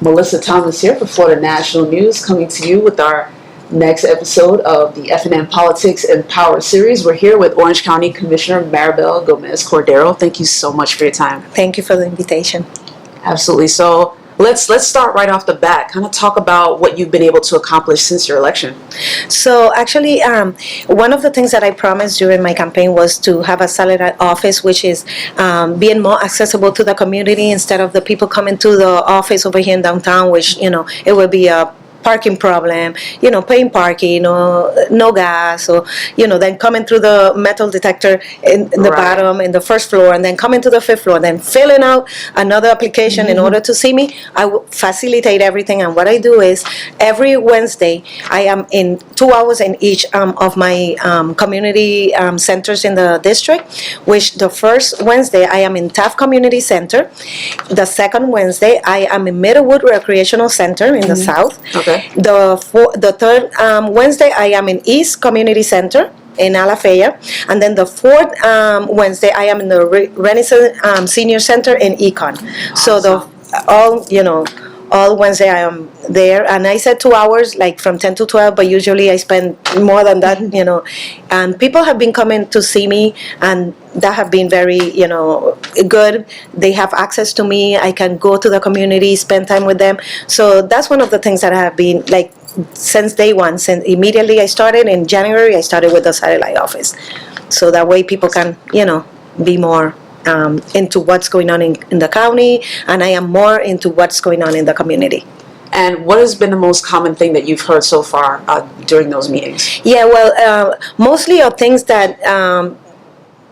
Melissa Thomas here for Florida National News, coming to you with our next episode of the FNN Politics and Power series. We're here with Orange County Commissioner Maribel Gomez Cordero. Thank you so much for your time. Thank you for the invitation. Absolutely. So let's start right off the bat. Kind of talk about what you've been able to accomplish since your election. So actually, one of the things that I promised during my campaign was to have a satellite office, which is being more accessible to the community instead of the people coming to the office over here in downtown, which, it would be a parking problem, paying parking, no gas, or, then coming through the metal detector in the bottom, in the first floor, and then coming to the fifth floor, then filling out another application in order to see me. I will facilitate everything, and what I do is every Wednesday, I am in 2 hours in each of my community centers in the district, which the first Wednesday, I am in Taft Community Center. The second Wednesday, I am in Middlewood Recreational Center in the south. Okay. The third Wednesday, I am in East Community Center in Alafaya, and then the fourth Wednesday, I am in the Renaissance Senior Center in Econ. Awesome. So all Wednesday I am there, and I said 2 hours, like from 10 to 12, but usually I spend more than that, and people have been coming to see me, and that have been very, good. They have access to me. I can go to the community, spend time with them. So that's one of the things that I have been, like, since day one. Since immediately I started in January, I started with the satellite office. So that way people can, be more into what's going on in the county, and I am more into what's going on in the community. And what has been the most common thing that you've heard so far during those meetings? Yeah, well, mostly of things that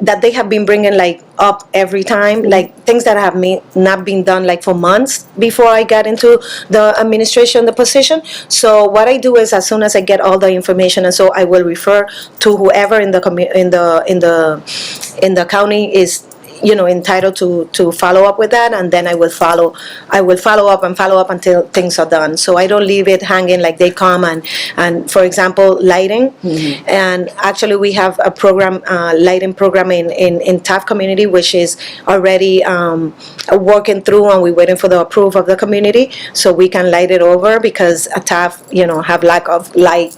that they have been bringing up every time, like things that have not been done for months before I got into the administration, the position. So what I do is, as soon as I get all the information, and so I will refer to whoever in the county is entitled to follow up with that, and then I will follow up until things are done. So I don't leave it hanging, like they come and for example, lighting. And actually we have a program, lighting program in Taft community, which is already working through, and we're waiting for the approval of the community so we can light it over, because Taft have lack of light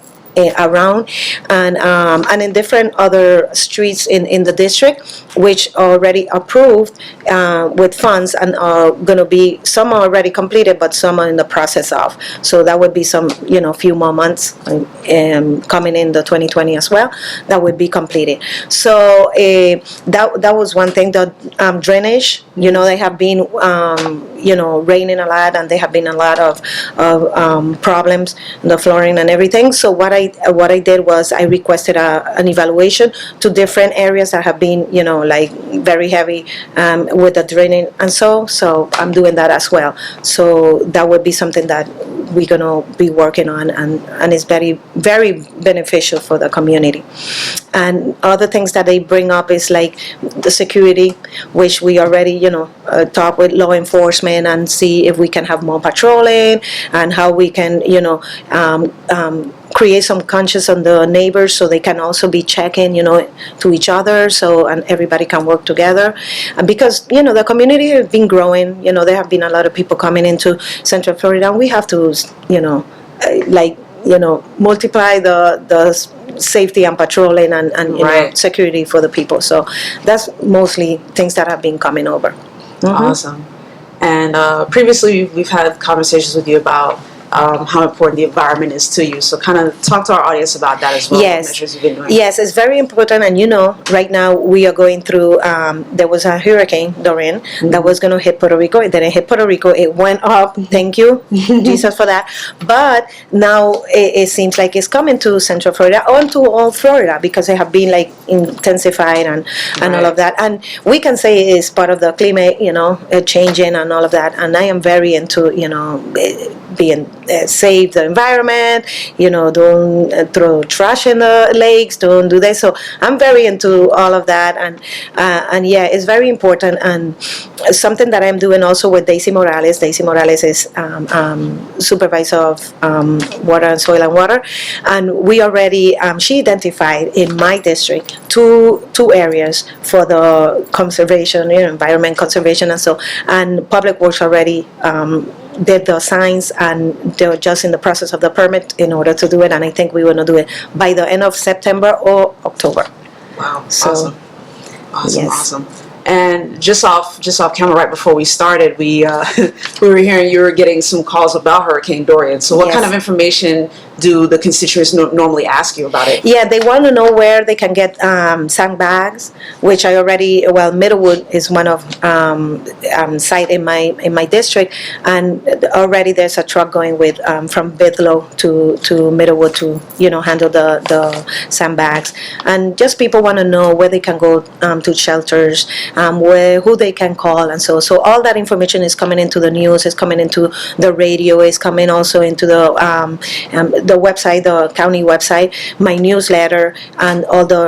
around, and in different other streets in the district, which are already approved with funds, and are going to be, some are already completed, but some are in the process of. So that would be some, few more months coming in the 2020 as well, that would be completed. So that was one thing. The drainage, they have been raining a lot, and there have been a lot of problems, the flooring and everything. So what I did was I requested an evaluation to different areas that have been, very heavy with the draining, and so I'm doing that as well. So that would be something that we're gonna be working on, and it's very, very beneficial for the community. And other things that they bring up is like the security, which we already, talk with law enforcement and see if we can have more patrolling, and how we can, create some conscience on the neighbors, so they can also be checking, to each other, and everybody can work together. And because, the community has been growing, there have been a lot of people coming into Central Florida, and we have to, multiply the safety and patrolling and security for the people. So that's mostly things that have been coming over. Awesome. And previously we've had conversations with you about how important the environment is to you. So kind of talk to our audience about that as well. Yes. What measures you've been doing. Yes, it's very important. And right now we are going through, there was a hurricane, Dorian, that was going to hit Puerto Rico. It didn't hit Puerto Rico. It went up. Thank you, Jesus, for that. But now it seems like it's coming to Central Florida, on to all Florida, because they have been intensified and all of that. And we can say it's part of the climate, changing and all of that. And I am very into, being save the environment, don't throw trash in the lakes, don't do this. So I'm very into all of that, and yeah, it's very important. And something that I'm doing also with Daisy Morales. Daisy Morales is supervisor of water and soil and water, and we already she identified in my district two areas for the conservation, environment conservation, and public works already did the signs, and they're just in the process of the permit in order to do it, and I think we want to do it by the end of September or October. Wow, So, awesome, yes. awesome. And just off camera, right before we started, we we were hearing you were getting some calls about Hurricane Dorian. So what Yes. kind of information do the constituents normally ask you about it? Yeah, they want to know where they can get sandbags, which I already, well, Middlewood is one of site in my district, and already there's a truck going with from Bithlow to Middlewood to handle the sandbags, and just people want to know where they can go to shelters, who they can call, and so all that information is coming into the news, is coming into the radio, is coming also into the website, the county website, my newsletter, and all the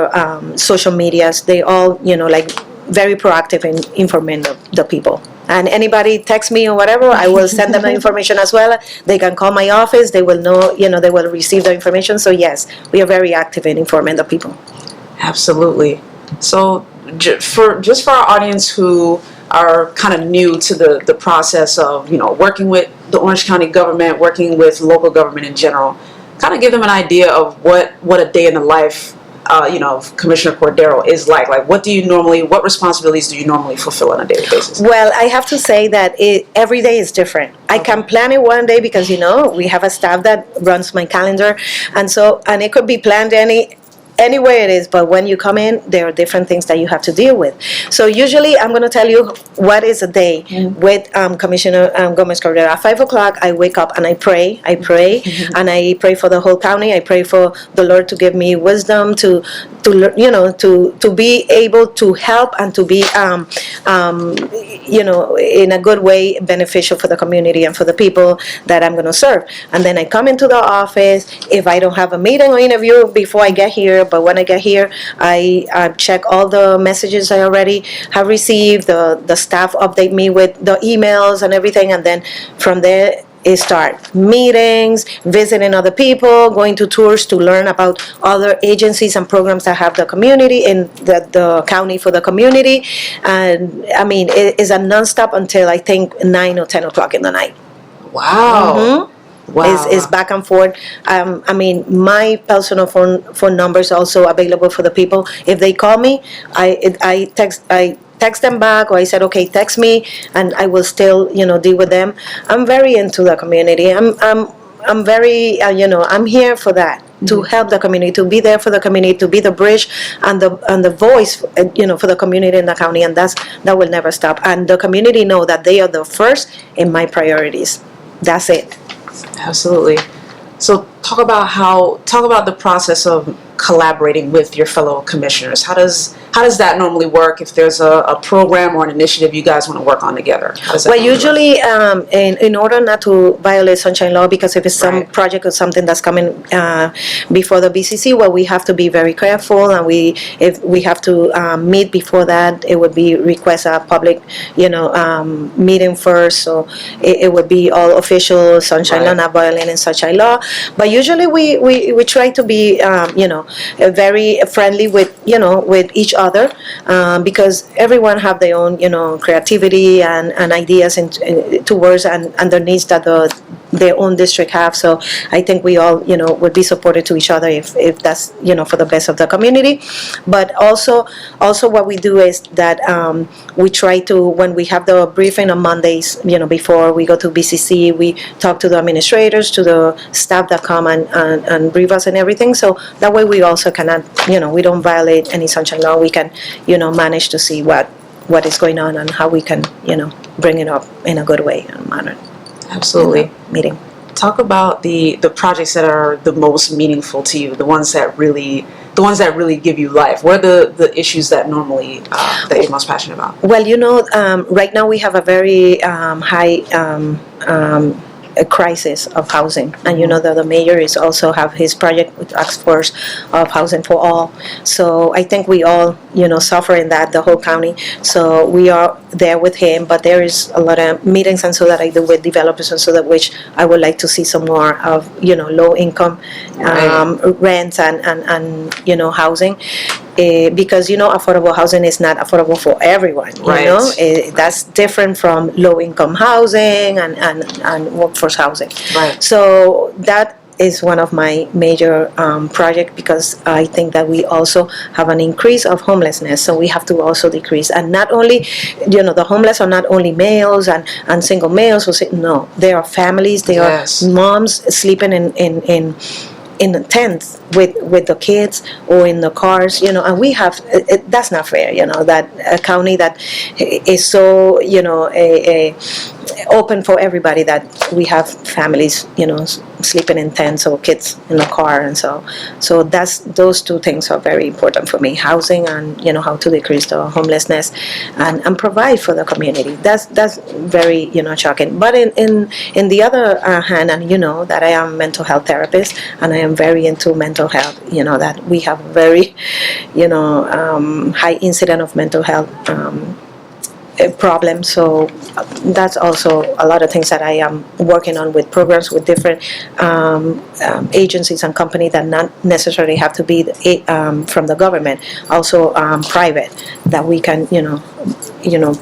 social medias. They all, like very proactive in informing the people. And anybody text me or whatever, I will send them the information as well. They can call my office. They will know, they will receive the information. So yes, we are very active in informing the people. Absolutely. So just for our audience who are kind of new to the process of working with the Orange County government, working with local government in general, kind of give them an idea of what a day in the life of Commissioner Cordero is like. Like, what responsibilities do you normally fulfill on a daily basis? Well, I have to say that every day is different. I can plan it one day because we have a staff that runs my calendar, and it could be planned any way it is, but when you come in, there are different things that you have to deal with. So usually I'm going to tell you what is a day with Commissioner Gomez Cordero. At 5 o'clock, I wake up and I pray, and I pray for the whole county. I pray for the Lord to give me wisdom to be able to help and to be, in a good way, beneficial for the community and for the people that I'm going to serve. And then I come into the office. If I don't have a meeting or interview before I get here, but when I get here, I check all the messages I already have received. The staff update me with the emails and everything, and then from there it start meetings, visiting other people, going to tours to learn about other agencies and programs that have the community in the county for the community. And I mean, it is a nonstop until I think 9 or 10 o'clock in the night. Wow. Mm-hmm. Wow. Is back and forth. I mean, my personal phone number is also available for the people. If they call me, I text them back, or I said, okay, text me, and I will still deal with them. I'm very into the community. I'm very I'm here for that, to help the community, to be there for the community, to be the bridge and the voice for the community in the county, and that will never stop. And the community know that they are the first in my priorities. That's it. Absolutely. So talk about the process of collaborating with your fellow commissioners. How does that normally work if there's a program or an initiative you guys want to work on together? How does that usually in order not to violate sunshine law, because if it's some Right. project or something that's coming before the BCC, we have to be very careful, and if we have to meet before that, it would be request a public meeting first, so it would be all official sunshine law, Right. not violating sunshine law. But usually we try to be very friendly with each other, because everyone have their own creativity and ideas towards and their needs that their own district have. So I think we all would be supportive to each other if that's for the best of the community. But also what we do is that we try to, when we have the briefing on Mondays, before we go to BCC, we talk to the administrators, to the staff that come and brief us and everything. So that way we also cannot, we don't violate any sunshine law. We can, manage to see what is going on and how we can, bring it up in a good way and manner. Absolutely. Meeting. Talk about the projects that are the most meaningful to you, the ones that really give you life. What are the issues that normally that you're most passionate about? Well, right now we have a very high a crisis of housing, and that the mayor is also have his project with task force of housing for all. So I think we all suffer in that, the whole county. So we are there with him, but there is a lot of meetings and so that I do with developers, and so that which I would like to see some more of low income rents and housing. because affordable housing is not affordable for everyone. Right. That's different from low income housing and workforce housing. Right. So that is one of my major projects, because I think that we also have an increase of homelessness, so we have to also decrease. And not only, the homeless are not only males and single males. No, there are families, there Yes. are moms sleeping in the tents with the kids or in the cars, and we have, that's not fair, that a county that is so, open for everybody, that we have families, sleeping in tents or kids in the car. And so those two things are very important for me: housing and how to decrease the homelessness and provide for the community. That's very shocking. But in the other hand, and that I am a mental health therapist, and I am very into mental health, that we have very high incident of mental health problem. So that's also a lot of things that I am working on, with programs with different agencies and companies that not necessarily have to be from the government, also private, that we can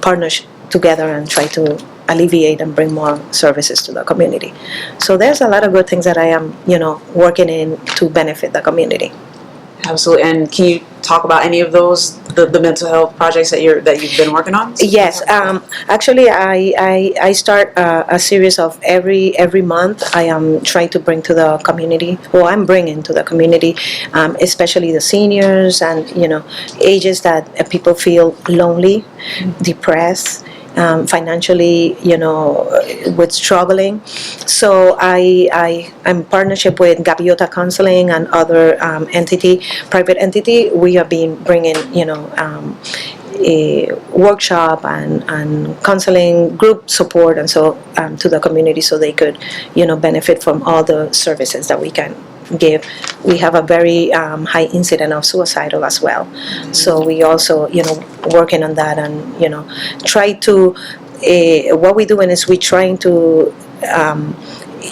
partner together and try to alleviate and bring more services to the community. So there's a lot of good things that I am working in to benefit the community. Absolutely. And can you talk about any of those, the mental health projects that you've been working on? Yes, actually, I start a series of every month. I am trying to bring to the community, or I'm bringing to the community, especially the seniors and ages that people feel lonely, depressed. Financially, with struggling. So I'm in partnership with Gaviota Counseling and other private entity. We have been bringing, a workshop and counseling, group support, and so to the community, so they could, benefit from all the services that we can give. We have a very high incident of suicidal as well. So we also, working on that, and try to. What we're doing is we're trying to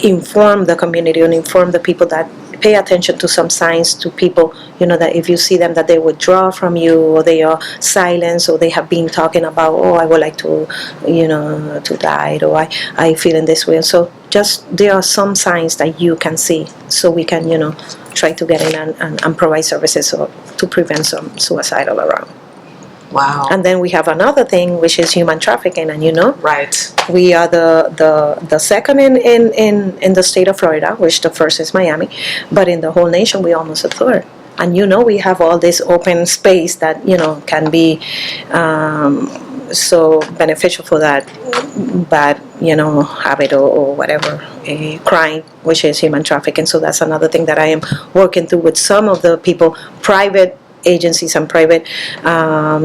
inform the community and inform the people that pay attention to some signs to people, that if you see them, that they withdraw from you, or they are silenced, or they have been talking about, I would like to, to die, or I feel in this way. So just there are some signs that you can see, so we can, try to get in and provide services to prevent some suicidal around. Wow. And then we have another thing, which is human trafficking, and right, we are the second in the state of Florida, which the first is Miami, but in the whole nation we almost a third. And we have all this open space that can be so beneficial for that bad habit or whatever, a crime, which is human trafficking. So that's another thing that I am working through with some of the people, private agencies and private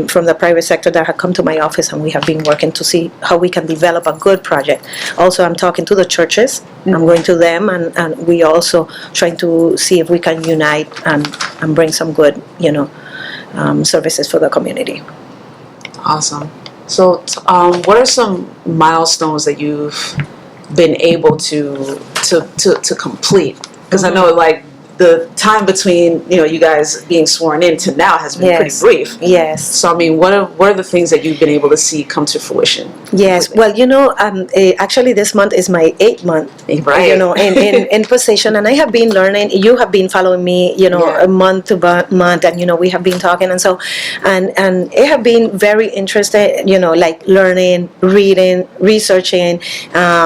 from the private sector, that have come to my office, and we have been working to see how we can develop a good project. Also, I'm talking to the churches. Mm-hmm. I'm going to them, and we also trying to see if we can unite and bring some good services for the community. Awesome. So what are some milestones that you've been able to complete? Because Mm-hmm. I know, the time between you guys being sworn in to now has been pretty brief. Yes. So I mean, what are the things that you've been able to see come to fruition? Yes. Well, actually this month is my 8th month. Right. In position, and I have been learning. You have been following me, a month to month, and we have been talking, and so, and it have been very interested. Learning, reading, researching,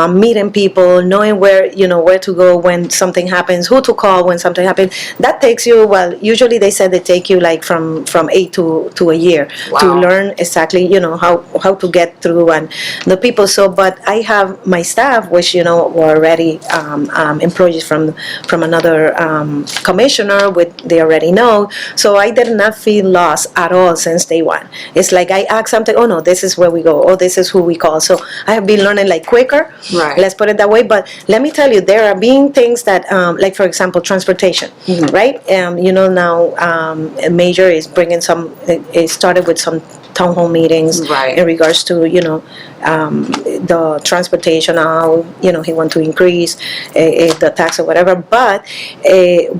meeting people, knowing where to go when something happens, who to call when something happens. That takes you, usually they said they take you from 8 to a year. Wow. To learn exactly how to get through, and the people. So, but I have my staff, which were already employees from another commissioner, they already know. So I did not feel lost at all since day one. It's like I ask something, oh no, this is where we go, oh this is who we call. So I have been learning quicker. Right. Let's put it that way. But let me tell you, there are being things that for example, transportation. Mm-hmm. Right? Now a major is bringing some. It started with some town hall meetings Right. in regards to, the transportation, how, he want to increase the tax or whatever. But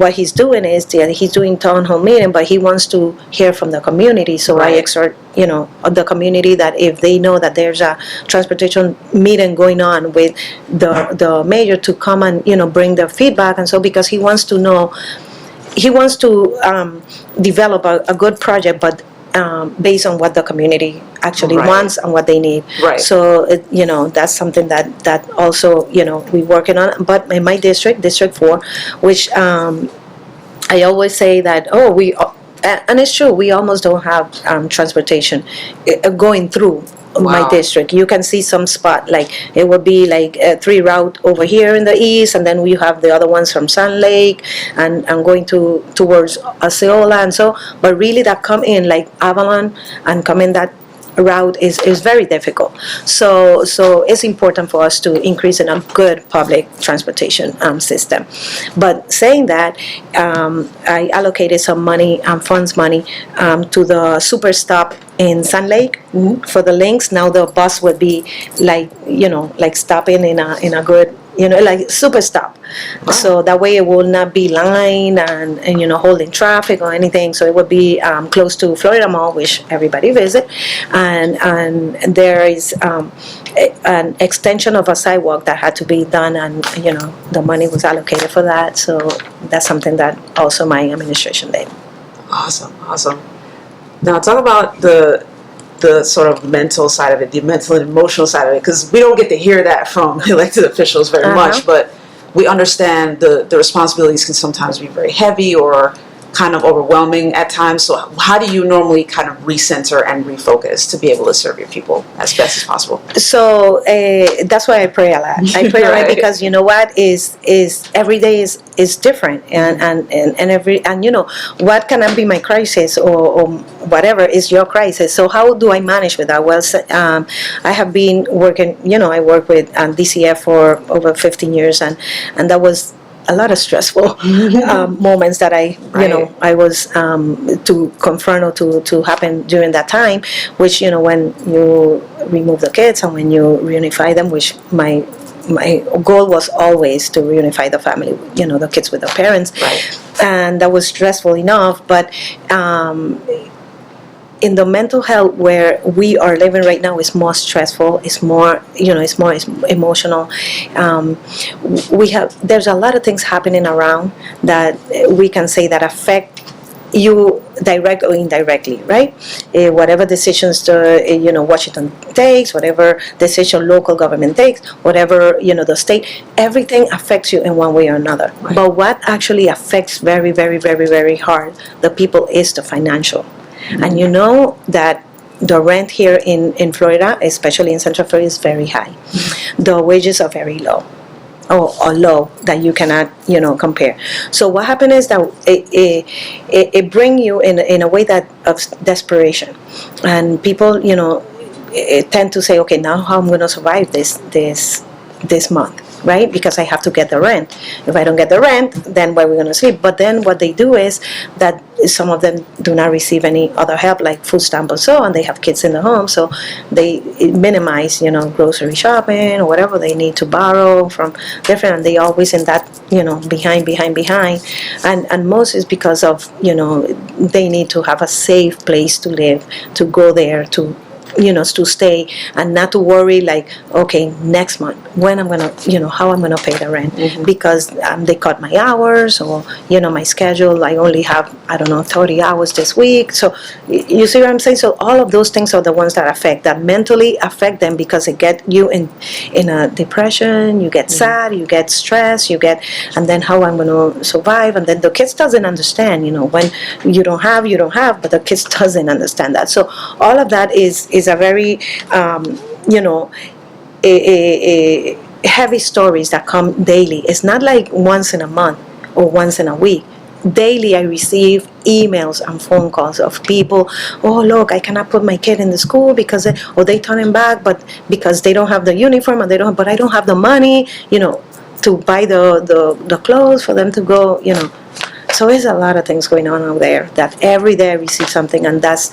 what he's doing is that he's doing town hall meeting, but he wants to hear from the community. So I Right. exhort, the community that if they know that there's a transportation meeting going on with the mayor to come and, bring their feedback. And so because he wants to know, he wants to develop a good project, but based on what the community actually Right. wants and what they need. Right. So, that's something that also, we're working on. But in my district, District 4, which I always say that, and it's true, we almost don't have transportation going through my Wow. district. You can see some spot, like it would be like 3 route over here in the east, and then we have the other ones from Sun Lake and going towards Osceola, and so, but really that come in like Avalon and come in that route is very difficult. So it's important for us to increase in a good public transportation system. But saying that, I allocated some money, funds money, to the super stop in Sun Lake for the links. Now the bus would be like, like stopping in a good, like super stop. Wow. So that way it will not be line and holding traffic or anything. So it would be close to Florida Mall, which everybody visit, and there is an extension of a sidewalk that had to be done, and the money was allocated for that. So that's something that also my administration did. Awesome. Now talk about the sort of mental side of it, the mental and emotional side of it, because we don't get to hear that from elected officials very much, but we understand the responsibilities can sometimes be very heavy or kind of overwhelming at times. So how do you normally kind of recenter and refocus to be able to serve your people as best as possible? So that's why I pray a lot. I pray a lot because you know what is every day is different, and what cannot be my crisis or whatever is your crisis. So how do I manage with that? Well, I have been working. I work with DCF for over 15 years, and that was a lot of stressful moments that I was to confront or to happen during that time, which when you remove the kids and when you reunify them, which my goal was always to reunify the family, the kids with their parents, and that was stressful enough. But in the mental health where we are living right now is more stressful, it's more emotional. There's a lot of things happening around that we can say that affect you direct or indirectly, right? Whatever decisions Washington takes, whatever decision local government takes, whatever the state, everything affects you in one way or another. But what actually affects very, very, very, very hard the people is the financial. And that the rent here in Florida, especially in Central Florida, is very high. The wages are very low, or low, that you cannot, compare. So what happened is that it bring you in a way that of desperation, and people, tend to say, okay, now how I'm going to survive this month. Right? Because I have to get the rent. If I don't get the rent, then where are we going to sleep? But then what they do is that some of them do not receive any other help, like food stamp or so, and they have kids in the home, so they minimize, grocery shopping or whatever they need to borrow from different, and they always in that, behind, and most is because of, they need to have a safe place to live, to go there, to stay, and not to worry like, okay, next month when I'm gonna, how I'm gonna pay the rent, because they cut my hours, or my schedule, I only have 30 hours this week. So you see what I'm saying? So all of those things are the ones that mentally affect them, because it get you in a depression, you get sad, you get stressed, and then how I'm gonna survive, and then the kids doesn't understand, when you don't have, but the kids doesn't understand that. So all of that is a very a heavy stories that come daily. It's not like once in a month or once in a week. Daily I receive emails and phone calls of people, oh look, I cannot put my kid in the school because they turn him back, but because they don't have the uniform, and but I don't have the money, to buy the clothes for them to go, So there's a lot of things going on out there that every day I receive something, and that's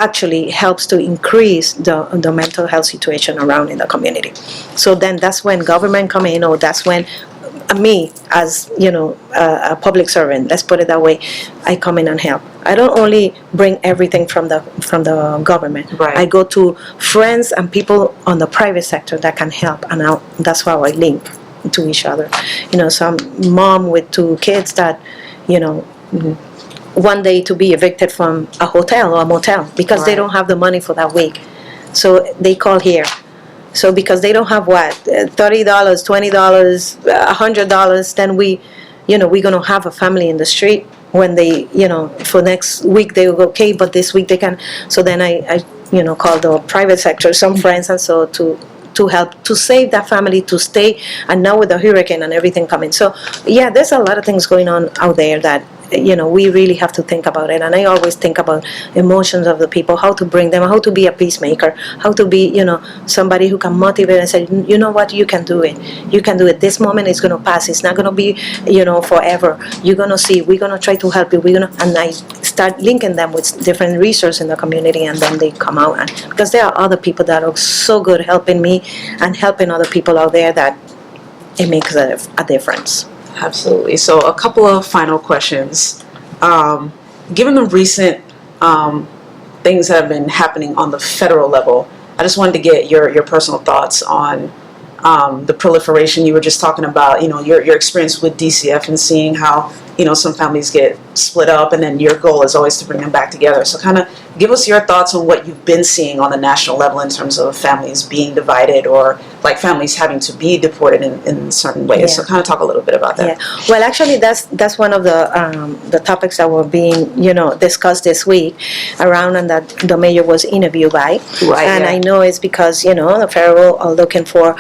actually helps to increase the mental health situation around in the community. So then that's when government come in, or that's when me as a public servant, let's put it that way, I come in and help. I don't only bring everything from the government. Right. I go to friends and people on the private sector that can help, and that's how I link to each other. Some mom with 2 kids that one day to be evicted from a hotel or a motel because they don't have the money for that week, so they call here. So because they don't have $30, $20, $100, then we're gonna have a family in the street when they, for next week they will go, okay, but this week they can. So then I call the private sector, some friends, and so to help to save that family to stay. And now with the hurricane and everything coming, so yeah, there's a lot of things going on out there that we really have to think about it. And I always think about emotions of the people, how to bring them, how to be a peacemaker, how to be somebody who can motivate and say, you know what, you can do it, this moment is going to pass, it's not going to be forever, you're going to see, we're going to try to help you, and I start linking them with different resources in the community, and then they come out, and because there are other people that are so good helping me and helping other people out there that it makes a difference. Absolutely. So a couple of final questions. Given the recent things that have been happening on the federal level, I just wanted to get your personal thoughts on the proliferation. You were just talking about, your experience with DCF and seeing how, some families get split up, and then your goal is always to bring them back together. So kind of give us your thoughts on what you've been seeing on the national level in terms of families being divided, or like families having to be deported in certain ways. Yeah. So kind of talk a little bit about that. Yeah. Well, actually, that's one of the topics that were being discussed this week around, and that the mayor was interviewed by. Right. And yeah. I know it's because the federal are looking for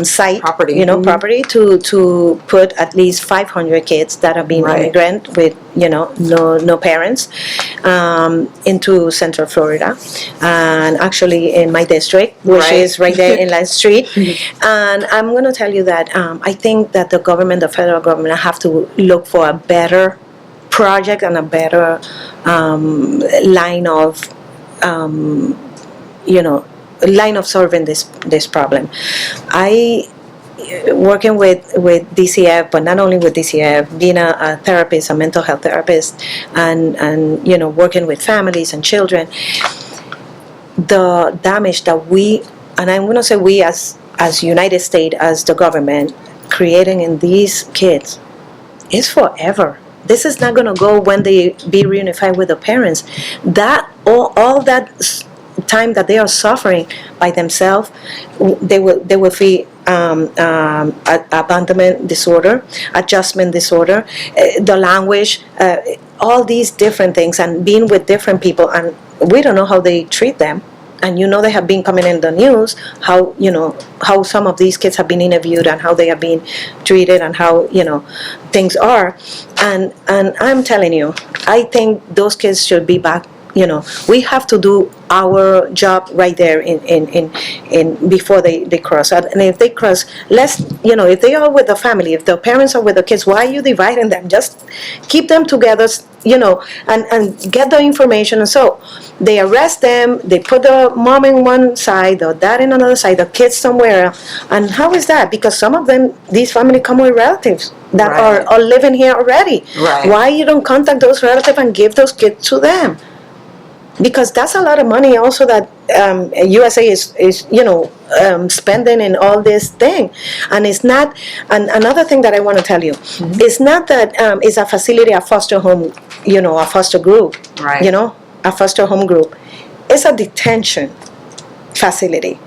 site property, property to put at least 500 kids that have been immigrant with no parents into Central Florida, and actually in my district, which is right there in Line Street. And I'm going to tell you that I think that the federal government, have to look for a better project and a better line of solving this problem. Working with DCF, but not only with DCF, being a therapist, a mental health therapist, and working with families and children, the damage that we, and I'm going to say we as United States, as the government, creating in these kids is forever. This is not going to go when they be reunified with the parents. That all that time that they are suffering by themselves, they will feel abandonment disorder, adjustment disorder, the language, all these different things, and being with different people, and we don't know how they treat them. And they have been coming in the news how some of these kids have been interviewed and how they have been treated and how things are, and I'm telling you, I think those kids should be back. We have to do our job right there in before they cross. And if they cross, if they are with the family, if the parents are with the kids, why are you dividing them? Just keep them together, and get the information. And so they arrest them, they put the mom in one side, the dad in another side, the kids somewhere. And how is that? Because some of them, these families come with relatives that are living here already. Right. Why you don't contact those relatives and give those kids to them? Because that's a lot of money also that USA is spending in all this thing. And it's not, and another thing that I want to tell you, it's not that it's a facility, a foster home, a foster group, a foster home group. It's a detention facility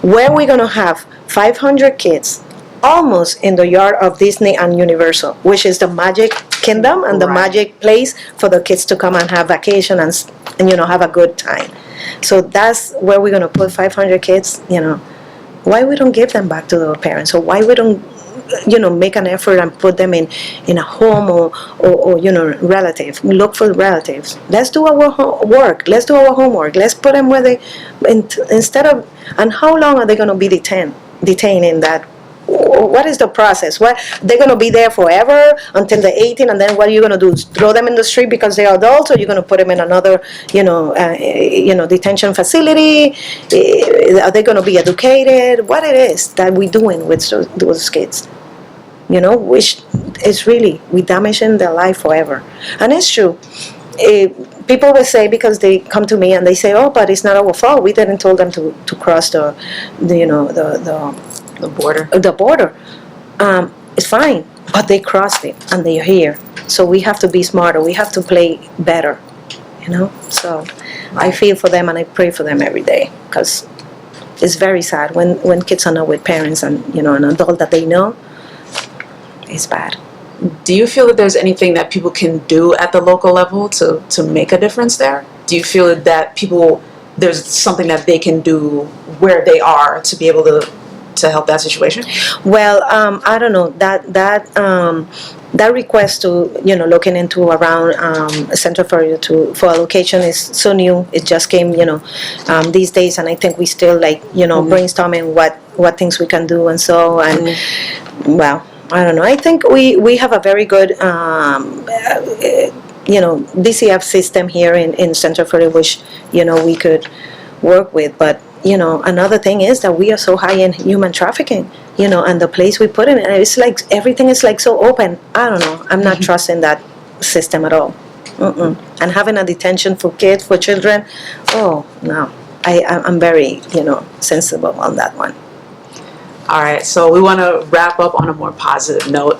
where we're going to have 500 kids almost in the yard of Disney and Universal, which is the magic kingdom and the magic place for the kids to come and have vacation and have a good time. So that's where we're going to put 500 kids. Why we don't give them back to their parents, or why we don't make an effort and put them in a home or relative. Look for relatives. Let's do our work. Let's do our homework. Let's put them where they, instead of, and how long are they going to be detained in that what is the process? What, they're going to be there forever until they're 18, and then what are you going to do? Throw them in the street because they're adults, or you're going to put them in another, detention facility? Are they going to be educated? What it is that we're doing with those kids? Which is really, we damaging their life forever. And it's true. People will say, because they come to me and they say, "Oh, but it's not our fault. We didn't tell them to cross the border." The border. It's fine, but they crossed it and they're here. So we have to be smarter. We have to play better. So I feel for them and I pray for them every day, because it's very sad when kids are not with parents and an adult that they know. It's bad. Do you feel that there's anything that people can do at the local level to make a difference there? Do you feel that there's something that they can do where they are to be able to help that situation? Well, I don't know. That request to looking into around Central Florida for a location is so new. It just came these days, and I think we still brainstorming what things we can do and so and well. I don't know. I think we have a very good, DCF system here in Central Florida, which, we could work with. But, another thing is that we are so high in human trafficking, and the place we put it in, it's like everything is like so open. I don't know. I'm not trusting that system at all. And having a detention for kids, for children, oh, no. I'm very, sensible on that one. All right, so we want to wrap up on a more positive note.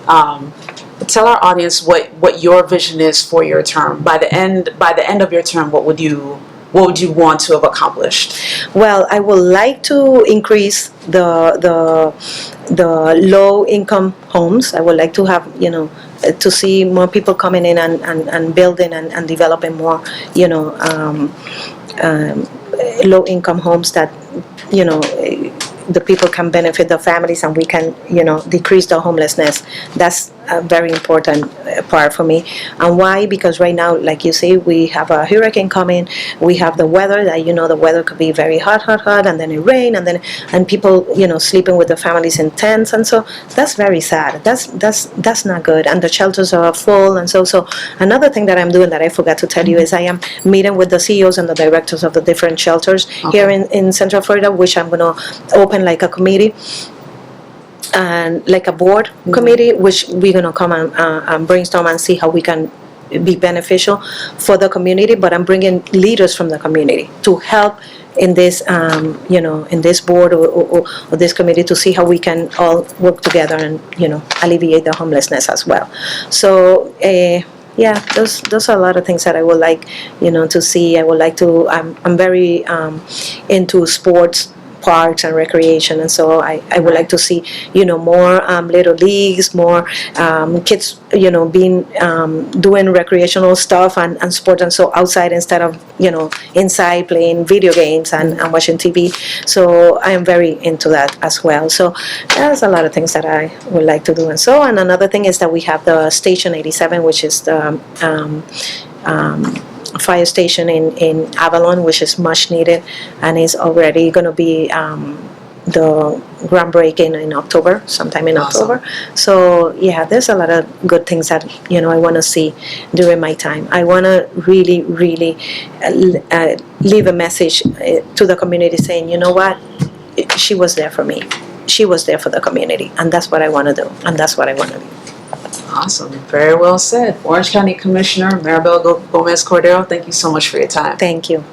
Tell our audience what your vision is for your term. By the end of your term, what would you want to have accomplished? Well, I would like to increase the low income homes. I would like to have to see more people coming in and building and developing more low income homes that the people can benefit, the families, and we can, decrease the homelessness. That's a very important part for me. And why? Because right now, like you say, we have a hurricane coming. We have the weather that, the weather could be very hot, and then it rain, and people, sleeping with the families in tents, and so that's very sad. That's not good. And the shelters are full, and so another thing that I'm doing that I forgot to tell you is I am meeting with the CEOs and the directors of the different shelters here in Central Florida, which I'm going to open like a committee and like a board committee, which we're going to come and brainstorm and see how we can be beneficial for the community. But I'm bringing leaders from the community to help in this, in this board or this committee, to see how we can all work together and, alleviate the homelessness as well. So, yeah, those are a lot of things that I would like, to see. I would like to, I'm very into sports, parks and recreation, and so I would like to see more little leagues, more kids being doing recreational stuff and sport, and so outside instead of inside playing video games and watching TV. So I am very into that as well. So there's a lot of things that I would like to do. And another thing is that we have the Station 87, which is the fire station in Avalon, which is much needed, and is already going to be the groundbreaking in October, sometime in October. So yeah, there's a lot of good things that I want to see during my time. I want to really leave a message to the community saying, you know what, she was there for me, she was there for the community, and that's what I want to do, and that's what I want to do. Awesome. Very well said. Orange County Commissioner Maribel Gomez Cordero, thank you so much for your time. Thank you.